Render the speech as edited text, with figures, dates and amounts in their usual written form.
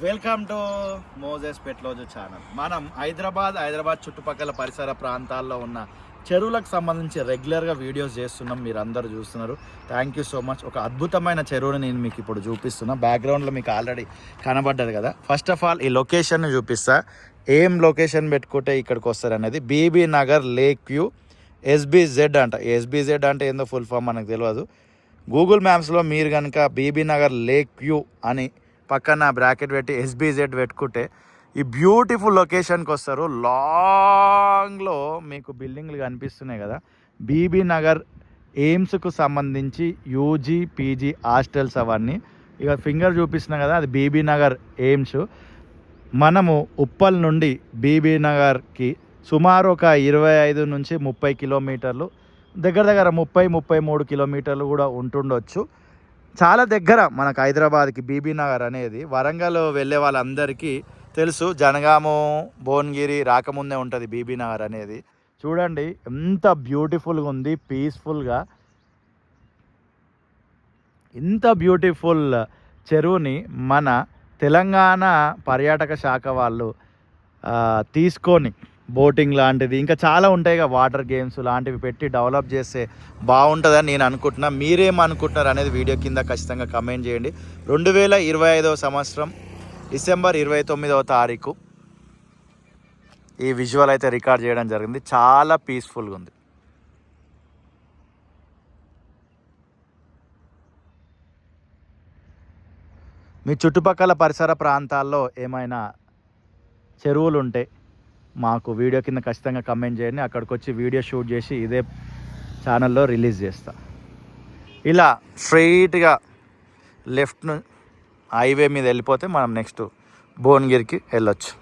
Welcome to Moses Pet Lodge channel. మనం హైదరాబాద్ చుట్టుపక్కల పరిసర ప్రాంతాల్లో ఉన్న చెరువులకు సంబంధించి రెగ్యులర్గా వీడియోస్ చేస్తున్నాం. మీరు అందరూ చూస్తున్నారు. Thank you so much. ఒక అద్భుతమైన చెరువుని నేను మీకు ఇప్పుడు చూపిస్తున్నా. బ్యాక్గ్రౌండ్లో మీకు ఆల్రెడీ కనబడ్డది కదా. ఫస్ట్ ఆఫ్ ఆల్ ఈ లొకేషన్ని చూపిస్తా. ఏం లొకేషన్ పెట్టుకుంటే ఇక్కడికి వస్తారు అనేది బీబీ నగర్ లేక్ వ్యూ ఎస్బీజెడ్ అంట. ఎస్బీజెడ్ అంటే ఏందో ఫుల్ ఫామ్ మనకు తెలియదు. గూగుల్ మ్యాప్స్లో మీరు కనుక బీబీ నగర్ లేక్ వ్యూ అని పక్కన బ్రాకెట్ పెట్టి ఎస్బీజెడ్ పెట్టుకుంటే ఈ బ్యూటిఫుల్ లొకేషన్కి వస్తారు. లాంగ్లో మీకు బిల్డింగ్లు కనిపిస్తున్నాయి కదా. బీబీ నగర్ ఎయిమ్స్కు సంబంధించి యూజీ పీజీ హాస్టల్స్ అవన్నీ ఇక ఫింగర్ చూపిస్తున్నాం కదా, అది బీబీ నగర్ ఎయిమ్స్. మనము ఉప్పల్ నుండి బీబీ నగర్కి సుమారు ఒక 25 నుంచి 30 కిలోమీటర్లు, దగ్గర 30-33 కిలోమీటర్లు కూడా ఉంటుండొచ్చు. చాలా దగ్గర మనకు హైదరాబాద్కి బీబీ నగర్ అనేది. వరంగల్ వెళ్ళే వాళ్ళందరికీ తెలుసు, జనగాము భువనగిరి రాకముందే ఉంటుంది బీబీ నగర్ అనేది. చూడండి ఎంత బ్యూటిఫుల్గా ఉంది, పీస్ఫుల్గా. ఇంత బ్యూటిఫుల్ చెరువుని మన తెలంగాణ పర్యాటక శాఖ వాళ్ళు తీసుకొని బోటింగ్ లాంటిది ఇంకా చాలా ఉంటాయి కదా, వాటర్ గేమ్స్ లాంటివి పెట్టి డెవలప్ చేస్తే బాగుంటుందని నేను అనుకుంటున్నా. మీరేమనుకుంటున్నారు అనేది వీడియో కింద ఖచ్చితంగా కమెంట్ చేయండి. 2025 సంవత్సరం డిసెంబర్ 29వ తారీఖు ఈ విజువల్ అయితే రికార్డ్ చేయడం జరిగింది. చాలా పీస్ఫుల్గా ఉంది. మీ చుట్టుపక్కల పరిసర ప్రాంతాల్లో ఏమైనా చెరువులు ఉంటే మాకు వీడియో కింద ఖచ్చితంగా కమెంట్ చేయండి. అక్కడికి వచ్చి వీడియో షూట్ చేసి ఇదే ఛానల్లో రిలీజ్ చేస్తా. ఇలా స్ట్రైట్గా లెఫ్ట్ హైవే మీద వెళ్ళిపోతే మనం నెక్స్ట్ భువనగిరికి వెళ్ళొచ్చు.